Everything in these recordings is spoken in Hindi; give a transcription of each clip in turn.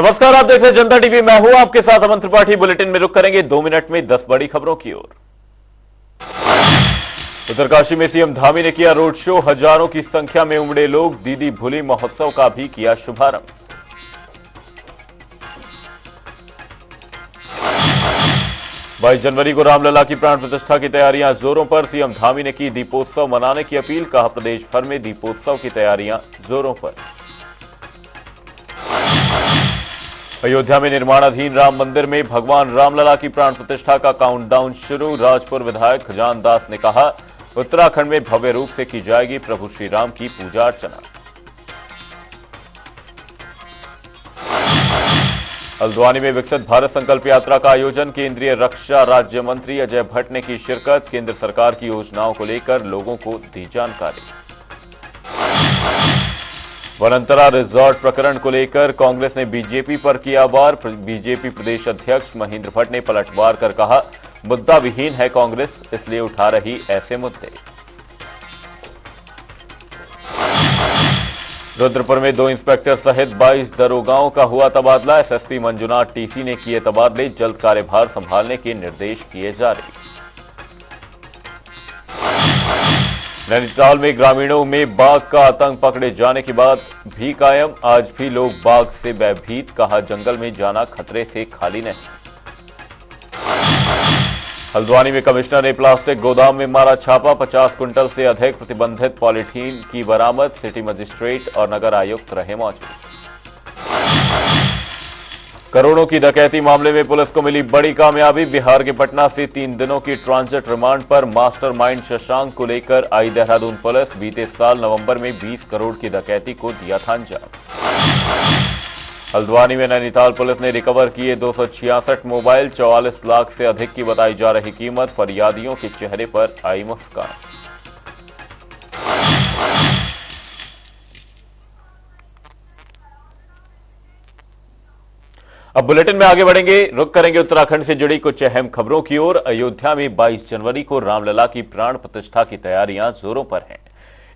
नमस्कार, आप देख रहे हैं जनता टीवी। मैं हूं आपके साथ अमन त्रिपाठी। बुलेटिन में रुक करेंगे 2 मिनट में 10 बड़ी खबरों की ओर। उत्तरकाशी में सीएम धामी ने किया रोड शो। हजारों की संख्या में उमड़े लोग। दीदी भूली महोत्सव का भी किया शुभारंभ। 22 जनवरी को रामलला की प्राण प्रतिष्ठा की तैयारियां जोरों पर। सीएम धामी ने की दीपोत्सव मनाने की अपील। कहा, प्रदेश भर में दीपोत्सव की तैयारियां जोरों पर। अयोध्या में निर्माणाधीन राम मंदिर में भगवान रामलला की प्राण प्रतिष्ठा का काउंटडाउन शुरू। राजपुर विधायक खजान दास ने कहा, उत्तराखंड में भव्य रूप से की जाएगी प्रभु श्री राम की पूजा अर्चना। हल्द्वानी में विकसित भारत संकल्प यात्रा का आयोजन। केंद्रीय रक्षा राज्य मंत्री अजय भट्ट ने की शिरकत। केंद्र सरकार की योजनाओं को लेकर लोगों को दी जानकारी। वनंतरा रिजॉर्ट प्रकरण को लेकर कांग्रेस ने बीजेपी पर किया वार। बीजेपी प्रदेश अध्यक्ष महेंद्र भट्ट ने पलटवार कर कहा, मुद्दा विहीन है कांग्रेस, इसलिए उठा रही ऐसे मुद्दे। रुद्रपुर में 2 इंस्पेक्टर सहित 22 दरोगाओं का हुआ तबादला। एसएसपी मंजुनाथ टीसी ने किए तबादले। जल्द कार्यभार संभालने के निर्देश किए जारी। नैनीताल में ग्रामीणों में बाघ का आतंक पकड़े जाने के बाद भी कायम। आज भी लोग बाघ से भयभीत। कहा, जंगल में जाना खतरे से खाली नहीं। हल्द्वानी में कमिश्नर ने प्लास्टिक गोदाम में मारा छापा। 50 क्विंटल से अधिक प्रतिबंधित पॉलीथीन की बरामद। सिटी मजिस्ट्रेट और नगर आयुक्त रहे मौजूद। करोड़ों की डकैती मामले में पुलिस को मिली बड़ी कामयाबी। बिहार के पटना से 3 दिनों की ट्रांजिट रिमांड पर मास्टरमाइंड शशांक को लेकर आई देहरादून पुलिस। बीते साल नवंबर में 20 करोड़ की डकैती को दिया था अंजाम। हल्द्वानी में नैनीताल पुलिस ने रिकवर किए 266 मोबाइल। 44 लाख से अधिक की बताई जा रही कीमत। फरियादियों के चेहरे पर आई मुस्कान। अब बुलेटिन में आगे बढ़ेंगे। रुक करेंगे उत्तराखंड से जुड़ी कुछ अहम खबरों की ओर। अयोध्या में 22 जनवरी को रामलला की प्राण प्रतिष्ठा की तैयारियां जोरों पर हैं।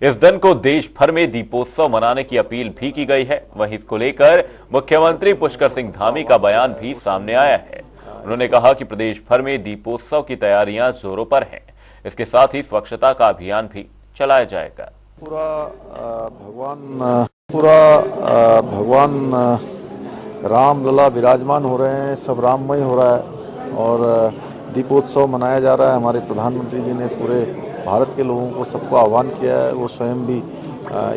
इस दिन को देश भर में दीपोत्सव मनाने की अपील भी की गई है। वहीं इसको लेकर मुख्यमंत्री पुष्कर सिंह धामी का बयान भी सामने आया है। उन्होंने कहा कि प्रदेश भर में दीपोत्सव की तैयारियां जोरों पर हैं। इसके साथ ही स्वच्छता का अभियान भी चलाया जाएगा। भगवान रामलला विराजमान हो रहे हैं। सब राममय हो रहा है और दीपोत्सव मनाया जा रहा है। हमारे प्रधानमंत्री जी ने पूरे भारत के लोगों को, सबको आह्वान किया है। वो स्वयं भी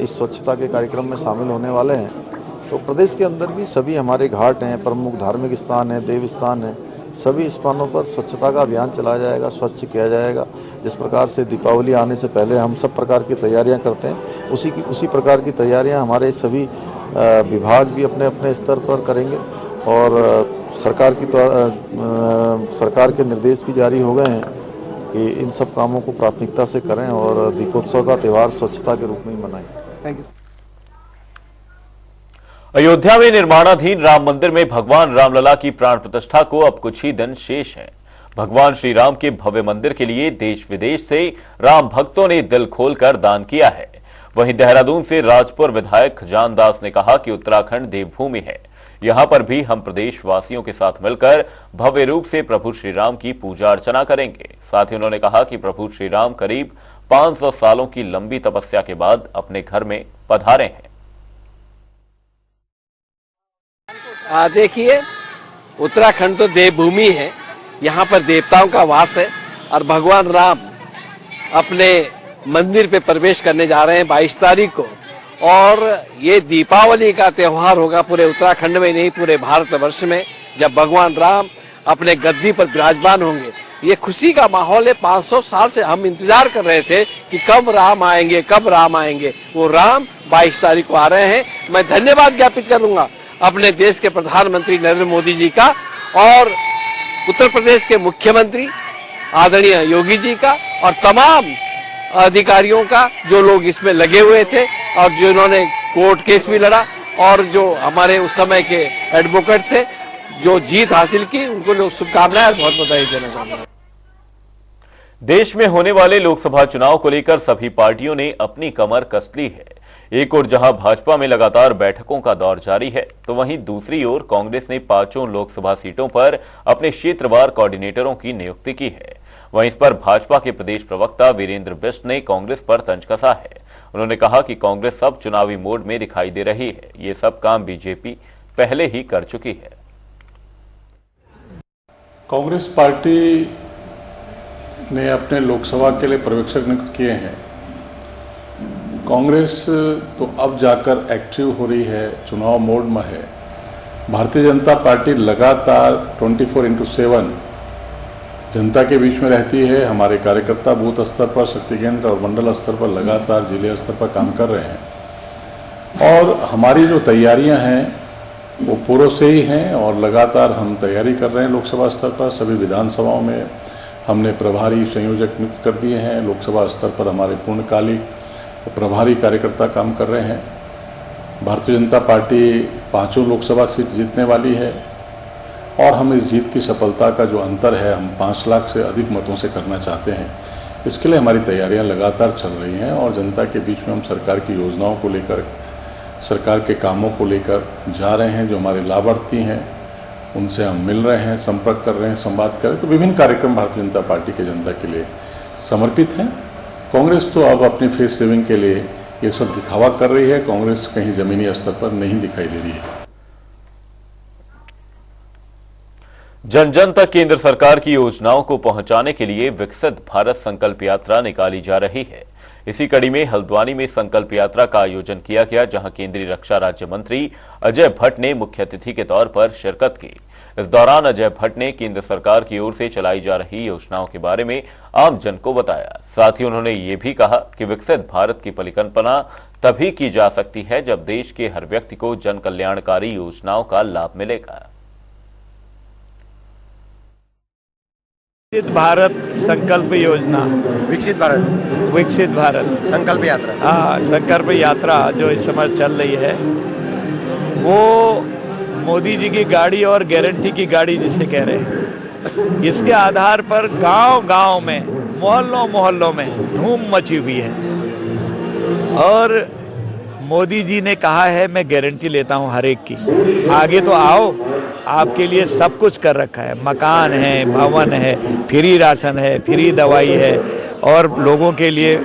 इस स्वच्छता के कार्यक्रम में शामिल होने वाले हैं। तो प्रदेश के अंदर भी सभी हमारे घाट हैं, प्रमुख धार्मिक स्थान हैं, देव स्थान हैं, सभी स्थानों पर स्वच्छता का अभियान चलाया जाएगा, स्वच्छ किया जाएगा। जिस प्रकार से दीपावली आने से पहले हम सब प्रकार की तैयारियां करते हैं, उसी प्रकार की तैयारियां हमारे सभी विभाग भी अपने अपने स्तर पर करेंगे। और सरकार के निर्देश भी जारी हो गए हैं कि इन सब कामों को प्राथमिकता से करें और दीपोत्सव का त्यौहार स्वच्छता के रूप में ही मनाएं। Thank you. अयोध्या में निर्माणाधीन राम मंदिर में भगवान रामलला की प्राण प्रतिष्ठा को अब कुछ ही दिन शेष हैं। भगवान श्री राम के भव्य मंदिर के लिए देश विदेश से राम भक्तों ने दिल खोलकर दान किया है। वहीं देहरादून से राजपुर विधायक खजान दास ने कहा कि उत्तराखंड देवभूमि है। यहां पर भी हम प्रदेशवासियों के साथ मिलकर भव्य रूप से प्रभु श्री राम की पूजा अर्चना करेंगे। साथ ही उन्होंने कहा कि प्रभु श्री राम करीब 500 सालों की लंबी तपस्या के बाद अपने घर में पधारे हैं। देखिए, उत्तराखंड तो देवभूमि है। यहाँ पर देवताओं का वास है और भगवान राम अपने मंदिर पे प्रवेश करने जा रहे हैं 22 तारीख को। और ये दीपावली का त्यौहार होगा पूरे उत्तराखंड में नहीं, पूरे भारतवर्ष में, जब भगवान राम अपने गद्दी पर विराजमान होंगे। ये खुशी का माहौल है। 500 साल से हम इंतजार कर रहे थे कि कब राम आएंगे, कब राम आएंगे। वो राम 22 तारीख को आ रहे हैं। मैं धन्यवाद ज्ञापित करूंगा अपने देश के प्रधानमंत्री नरेंद्र मोदी जी का और उत्तर प्रदेश के मुख्यमंत्री आदरणीय योगी जी का और तमाम अधिकारियों का, जो लोग इसमें लगे हुए थे और जिन्होंने कोर्ट केस भी लड़ा और जो हमारे उस समय के एडवोकेट थे, जो जीत हासिल की, उनको लोग शुभकामनाएं और बहुत बधाई देना चाहता हूं। देश में होने वाले लोकसभा चुनाव को लेकर सभी पार्टियों ने अपनी कमर कस ली है। एक ओर जहां भाजपा में लगातार बैठकों का दौर जारी है, तो वहीं दूसरी ओर कांग्रेस ने 5 लोकसभा सीटों पर अपने क्षेत्रवार कोऑर्डिनेटरों की नियुक्ति की है। वहीं इस पर भाजपा के प्रदेश प्रवक्ता वीरेंद्र बिष्ट ने कांग्रेस पर तंज कसा है। उन्होंने कहा कि कांग्रेस सब चुनावी मोड में दिखाई दे रही है, ये सब काम बीजेपी पहले ही कर चुकी है। कांग्रेस पार्टी ने अपने लोकसभा के लिए पर्यवेक्षक नियुक्त किए हैं। कांग्रेस तो अब जाकर एक्टिव हो रही है, चुनाव मोड में है। भारतीय जनता पार्टी लगातार 24/7 जनता के बीच में रहती है। हमारे कार्यकर्ता बूथ स्तर पर, शक्ति केंद्र और मंडल स्तर पर लगातार जिले स्तर पर काम कर रहे हैं और हमारी जो तैयारियां हैं वो पूर्व से ही हैं और लगातार हम तैयारी कर रहे हैं। लोकसभा स्तर पर सभी विधानसभाओं में हमने प्रभारी संयोजक नियुक्त कर दिए हैं। लोकसभा स्तर पर हमारे पूर्णकालिक प्रभारी कार्यकर्ता काम कर रहे हैं। भारतीय जनता पार्टी 5 लोकसभा सीट जीतने वाली है और हम इस जीत की सफलता का जो अंतर है, हम 5 लाख से अधिक मतों से करना चाहते हैं। इसके लिए हमारी तैयारियां लगातार चल रही हैं और जनता के बीच में हम सरकार की योजनाओं को लेकर, सरकार के कामों को लेकर जा रहे हैं। जो हमारे लाभार्थी हैं उनसे हम मिल रहे हैं, संपर्क कर रहे हैं, संवाद कर रहे हैं। तो विभिन्न कार्यक्रम भारतीय जनता पार्टी के जनता के लिए समर्पित हैं। कांग्रेस तो अब अपनी फेस सेविंग के लिए ये सब दिखावा कर रही है। कांग्रेस कहीं जमीनी स्तर पर नहीं दिखाई दे रही है। जन जन तक केंद्र सरकार की योजनाओं को पहुंचाने के लिए विकसित भारत संकल्प यात्रा निकाली जा रही है। इसी कड़ी में हल्द्वानी में संकल्प यात्रा का आयोजन किया गया, जहां केंद्रीय रक्षा राज्य मंत्री अजय भट्ट ने मुख्य अतिथि के तौर पर शिरकत की। इस दौरान अजय भट्ट ने केंद्र सरकार की ओर से चलाई जा रही योजनाओं के बारे में आम जन को बताया। साथ ही उन्होंने ये भी कहा कि विकसित भारत की परिकल्पना तभी की जा सकती है जब देश के हर व्यक्ति को जन कल्याणकारी योजनाओं का लाभ मिलेगा। विकसित भारत संकल्प योजना, विकसित भारत संकल्प यात्रा, हाँ, संकल्प यात्रा जो इस समय चल रही है, वो मोदी जी की गाड़ी और गारंटी की गाड़ी जिसे कह रहे हैं, इसके आधार पर गांव-गांव में, मोहल्लों में धूम मची हुई है। और मोदी जी ने कहा है मैं गारंटी लेता हूं हर एक की, आगे तो आओ, आपके लिए सब कुछ कर रखा है। मकान है, भवन है, फ्री राशन है, फ्री दवाई है और लोगों के लिए,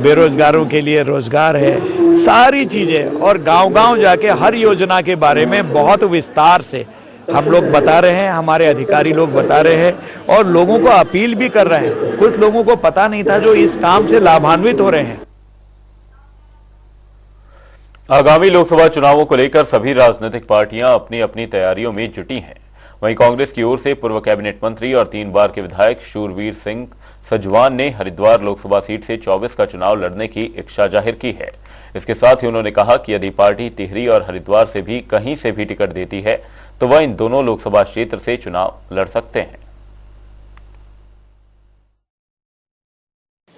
बेरोजगारों के लिए रोजगार है, सारी चीज़ें। और गांव-गांव जाके हर योजना के बारे में बहुत विस्तार से हम लोग बता रहे हैं, हमारे अधिकारी लोग बता रहे हैं और लोगों को अपील भी कर रहे हैं। कुछ लोगों को पता नहीं था जो इस काम से लाभान्वित हो रहे हैं। आगामी लोकसभा चुनावों को लेकर सभी राजनीतिक पार्टियां अपनी अपनी तैयारियों में जुटी हैं। वहीं कांग्रेस की ओर से पूर्व कैबिनेट मंत्री और 3 बार के विधायक शूरवीर सिंह सजवान ने हरिद्वार लोकसभा सीट से 24 का चुनाव लड़ने की इच्छा जाहिर की है। इसके साथ ही उन्होंने कहा कि यदि पार्टी टिहरी और हरिद्वार से भी कहीं से भी टिकट देती है तो वह इन दोनों लोकसभा क्षेत्र से चुनाव लड़ सकते हैं।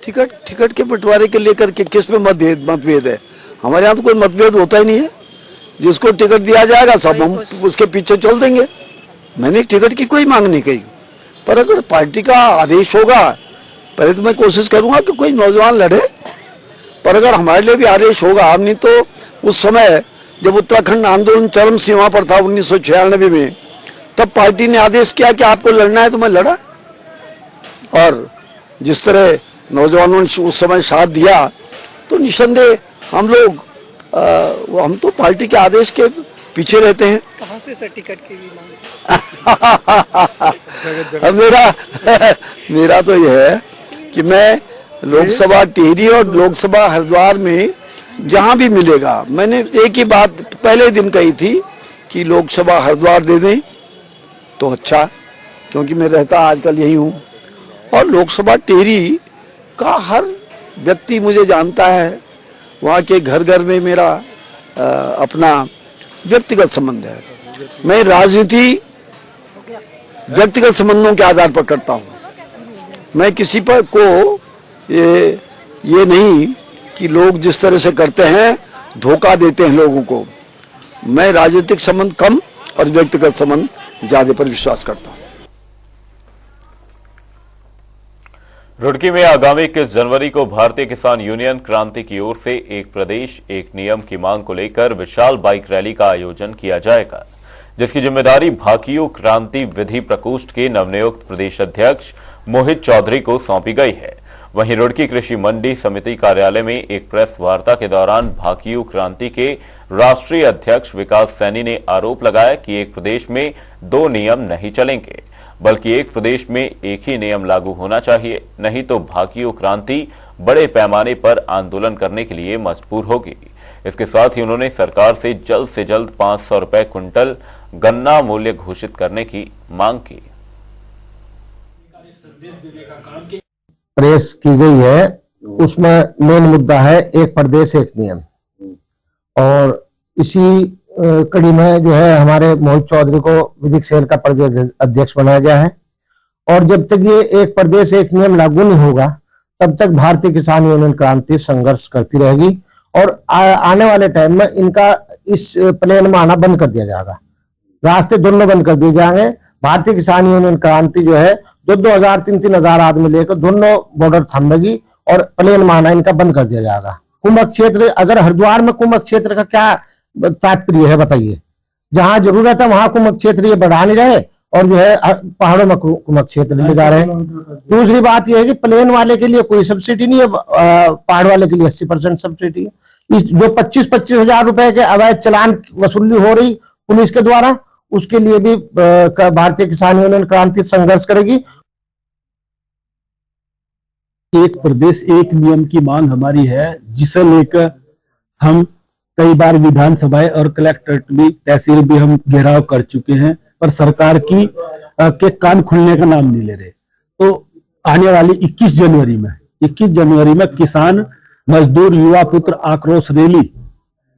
टिकट के बंटवारे के लेकर के किस पे मतभेद है? हमारे यहाँ तो कोई मतभेद होता ही नहीं है। जिसको टिकट दिया जाएगा सब हम उसके पीछे चल देंगे। मैंने टिकट की कोई मांग नहीं की, पर अगर पार्टी का आदेश होगा, पहले तो मैं कोशिश करूंगा कि कोई नौजवान लड़े, पर अगर हमारे लिए भी आदेश होगा, हमने तो उस समय जब उत्तराखंड आंदोलन चरम सीमा पर था 1996 में, तब पार्टी ने आदेश किया कि आपको लड़ना है, तो मैं लड़ा। और जिस तरह नौजवानों ने उस समय साथ दिया, तो निसंदेह हम लोग हम तो पार्टी के आदेश के पीछे रहते हैं। कहाँ से सर टिकट की मांग? मेरा तो यह है कि मैं लोकसभा टिहरी और लोकसभा हरिद्वार में जहां भी मिलेगा, मैंने एक ही बात पहले दिन कही थी कि लोकसभा हरिद्वार दे दें तो अच्छा, क्योंकि मैं रहता आजकल यही हूं। और लोकसभा टिहरी का हर व्यक्ति मुझे जानता है, वहाँ के घर घर में मेरा अपना व्यक्तिगत संबंध है। मैं राजनीति व्यक्तिगत संबंधों के आधार पर करता हूँ। मैं किसी पर को ये नहीं कि लोग जिस तरह से करते हैं धोखा देते हैं लोगों को। मैं राजनीतिक संबंध कम और व्यक्तिगत संबंध ज्यादा पर विश्वास करता हूँ। रुड़की में आगामी 21 जनवरी को भारतीय किसान यूनियन क्रांति की ओर से एक प्रदेश एक नियम की मांग को लेकर विशाल बाइक रैली का आयोजन किया जाएगा, जिसकी जिम्मेदारी भाकियू क्रांति विधि प्रकोष्ठ के नवनियुक्त प्रदेश अध्यक्ष मोहित चौधरी को सौंपी गई है। वहीं रुड़की कृषि मंडी समिति कार्यालय में एक प्रेस वार्ता के दौरान भाकियू क्रांति के राष्ट्रीय अध्यक्ष विकास सैनी ने आरोप लगाया कि एक प्रदेश में दो नियम नहीं चलेंगे, बल्कि एक प्रदेश में एक ही नियम लागू होना चाहिए, नहीं तो भाकियू क्रांति बड़े पैमाने पर आंदोलन करने के लिए मजबूर होगी। इसके साथ ही उन्होंने सरकार से जल्द 500 रुपए क्विंटल गन्ना मूल्य घोषित करने की मांग की। प्रेस की गई है, उसमें मेन मुद्दा है एक प्रदेश एक नियम, और इसी कड़ी में जो है हमारे मोहित चौधरी को विधिक सेल का प्रदेश अध्यक्ष बनाया गया है। और जब तक ये एक प्रदेश एक नियम लागू नहीं होगा तब तक भारतीय किसान यूनियन क्रांति संघर्ष करती रहेगी, और आने वाले टाइम में इनका इस प्लेन में आना बंद कर दिया जाएगा, रास्ते दोनों बंद कर दिए जाएंगे। भारतीय किसान यूनियन क्रांति जो है 2,000 3,000 आदमी लेकर दोनों बॉर्डर थमेगी और प्लेन में आना इनका बंद कर दिया जाएगा। कुंभ क्षेत्र, अगर हरिद्वार में कुंभ क्षेत्र का क्या तात्पर्य है बताइए? जहां जरूरत है वहां कुंभ क्षेत्र ये बढ़ा नहीं रहे और जो है पहाड़ों में कुंभ क्षेत्र ले जा रहे हैं। दूसरी बात यह है कि प्लेन वाले के लिए कोई सब्सिडी नहीं है, पहाड़ वाले के लिए 80% सब्सिडी है। इस जो 25-25 हजार रुपए के अवैध चालान वसूली हो रही पुलिस के द्वारा, उसके लिए भी भारतीय किसान यूनियन क्रांति संघर्ष करेगी। एक प्रदेश एक नियम की मांग हमारी है, जिसे लेकर हम कई बार विधानसभाएं और कलेक्ट्रेट भी, तहसील भी हम घेराव कर चुके हैं, पर सरकार की के कान खुलने का नाम नहीं ले रहे। तो आने वाली 21 जनवरी में किसान मजदूर युवा पुत्र आक्रोश रैली,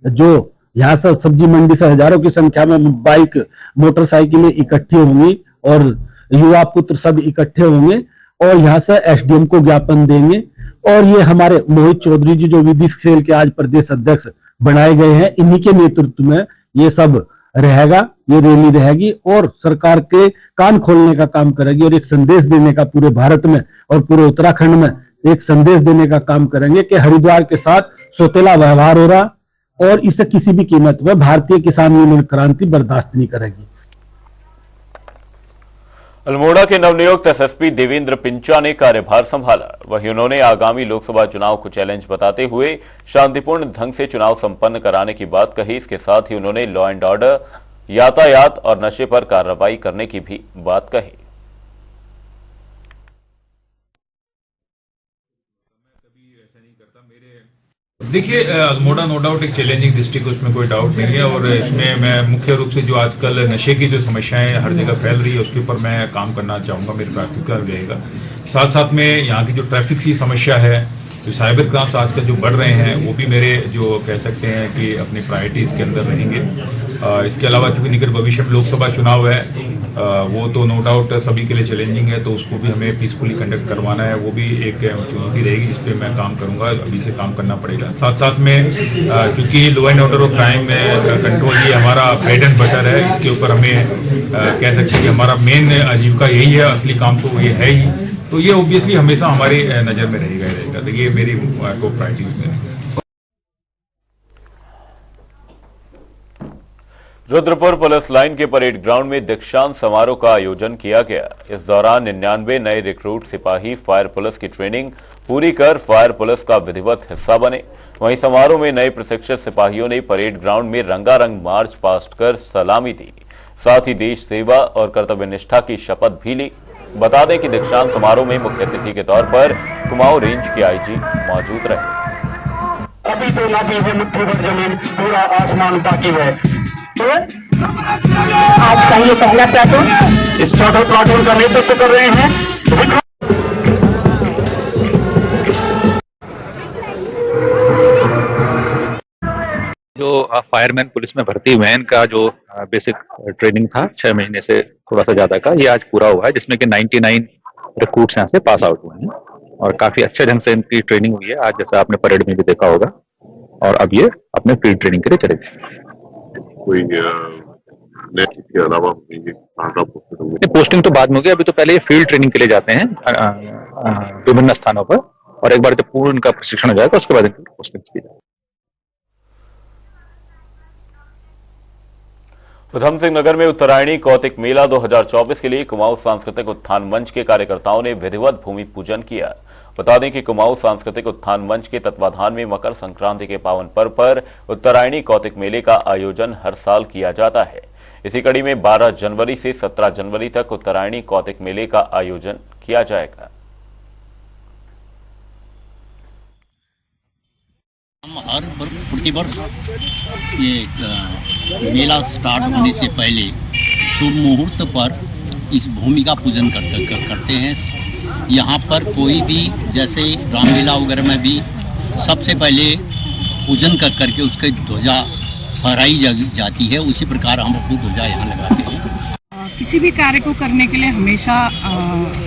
जो यहाँ से सब्जी मंडी से हजारों की संख्या में बाइक मोटरसाइकिलें इकट्ठी होंगी और युवा पुत्र सब इकट्ठे होंगे और यहाँ से एसडीएम को ज्ञापन देंगे। और ये हमारे मोहित चौधरी जी जो विधि सेल के आज प्रदेश अध्यक्ष बनाए गए हैं, इन्हीं के नेतृत्व में ये सब रहेगा, ये रैली रहेगी और सरकार के कान खोलने का काम करेगी और एक संदेश देने का पूरे भारत में और पूरे उत्तराखंड में एक संदेश देने का काम करेंगे कि हरिद्वार के साथ सौतेला व्यवहार हो रहा और इसे किसी भी कीमत पर भारतीय किसान यूनियन क्रांति बर्दाश्त नहीं करेगी। अल्मोड़ा के नवनियुक्त एसएसपी देवेंद्र पिंचा ने कार्यभार संभाला। वहीं उन्होंने आगामी लोकसभा चुनाव को चैलेंज बताते हुए शांतिपूर्ण ढंग से चुनाव संपन्न कराने की बात कही। इसके साथ ही उन्होंने लॉ एंड ऑर्डर, यातायात और नशे पर कार्रवाई करने की भी बात कही। देखिए, अल्मोड़ा नो डाउट एक चैलेंजिंग डिस्ट्रिक्ट, उसमें कोई डाउट नहीं है और इसमें मैं मुख्य रूप से जो आजकल नशे की जो समस्याएं हर जगह फैल रही है उसके ऊपर मैं काम करना चाहूँगा, मेरी प्राथमिकता रहेगा। साथ साथ में यहाँ की जो ट्रैफिक की समस्या है, जो साइबर क्राइम्स आजकल जो बढ़ रहे हैं, वो भी मेरे जो कह सकते हैं कि अपनी प्रायोरिटीज़ के अंदर रहेंगे। इसके अलावा चूँकि निकट भविष्य में लोकसभा चुनाव है, वो तो नो डाउट सभी के लिए चैलेंजिंग है, तो उसको भी हमें पीसफुली कंडक्ट करवाना है, वो भी एक चुनौती रहेगी जिस पे मैं काम करूंगा, अभी से काम करना पड़ेगा। साथ साथ में क्योंकि लॉ एंड ऑर्डर और क्राइम में कंट्रोल ये हमारा ब्रेड एंड बटर है, इसके ऊपर हमें कह सकते हैं कि हमारा मेन आजीविका यही है, असली काम तो ये है ही, तो ये ऑब्वियसली हमेशा हमारी नज़र में रहेगा, तो ये मेरी को प्रायोरिटीज में रहेगा। रुद्रपुर पुलिस लाइन के परेड ग्राउंड में दीक्षांत समारोह का आयोजन किया गया। इस दौरान 99 नए रिक्रूट सिपाही फायर पुलिस की ट्रेनिंग पूरी कर फायर पुलिस का विधिवत हिस्सा बने। वहीं समारोह में नए प्रशिक्षित सिपाहियों ने परेड ग्राउंड में रंगारंग मार्च पास्ट कर सलामी दी, साथ ही देश सेवा और कर्तव्य निष्ठा की शपथ भी ली। बता दें कि दीक्षांत समारोह में मुख्य अतिथि के तौर पर कुमाऊं रेंज के आईजी मौजूद रहे। अभी तो लाठी है मुट्ठी भर जमीन, पूरा आसमान बाकी है। तो आज का ये पहला प्लाटून, इस चौथे प्लाटून का नेतृत्व कर रहे हैं जो फायरमैन पुलिस में भर्ती वैन का जो बेसिक ट्रेनिंग था 6 महीने से थोड़ा सा ज्यादा का, ये आज पूरा हुआ है, जिसमें कि 99 रिक्रूट्स यहाँ से पास आउट हुए हैं और काफी अच्छे ढंग से इनकी ट्रेनिंग हुई है आज, जैसा आपने परेड में भी देखा होगा। और अब ये अपने फील्ड ट्रेनिंग के लिए चले गए। कोई अलावा पोस्टिंग तो बाद में होगी, अभी तो पहले ये फील्ड ट्रेनिंग के लिए जाते हैं। विभिन्न स्थानों पर, और एक बार जब पूर्ण इनका प्रशिक्षण हो जाएगा उसके बाद इनकी पोस्टिंग की जाएगी। उधम सिंह नगर में उत्तरायणी कौतिक मेला 2024 के लिए कुमाऊं सांस्कृतिक उत्थान मंच के कार्यकर्ताओं ने विधिवत भूमि पूजन किया। बता दें कि कुमाऊं सांस्कृतिक उत्थान मंच के तत्वाधान में मकर संक्रांति के पावन पर्व पर उत्तरायणी कौतिक मेले का आयोजन हर साल किया जाता है। इसी कड़ी में 12 जनवरी से 17 जनवरी तक उत्तरायणी कौतिक मेले का आयोजन किया जाएगा। हम हर प्रतिवर्ष ये मेला स्टार्ट होने से पहले शुभ मुहूर्त पर इस भूमि का पूजन करते हैं। यहाँ पर कोई भी जैसे रामलीला वगैरह में भी सबसे पहले पूजन करके उसकी ध्वजा फहराई जाती है, उसी प्रकार हम अपनी ध्वजा यहाँ लगाते हैं। किसी भी कार्य को करने के लिए हमेशा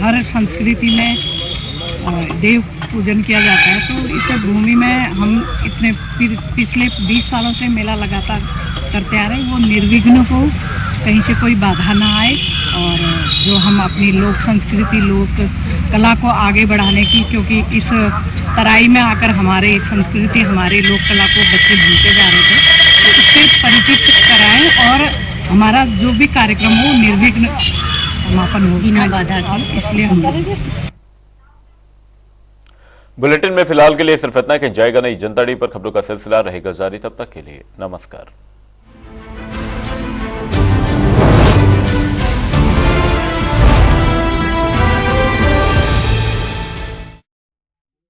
हर संस्कृति में देव पूजन किया जाता है। तो इस भूमि में हम इतने पिछले 20 सालों से मेला लगातार करते आ रहे हैं। वो निर्विघ्न हो, कहीं से कोई बाधा ना आए, और जो हम अपनी लोक संस्कृति लोक कला को आगे बढ़ाने की, क्योंकि इस तराई में आकर हमारे संस्कृति हमारे लोक कला को बच्चे भूलते जा रहे थे, तो उससे परिचित कराएं और हमारा जो भी कार्यक्रम हो निर्विघ्न समापन हो बिना बाधा के, इसलिए हम बुलेटिन में फिलहाल के लिए सिर्फ इतना कि जाएगा नहीं जनता डी पर खबरों का सिलसिला रहेगा जारी। तब तक के लिए नमस्कार।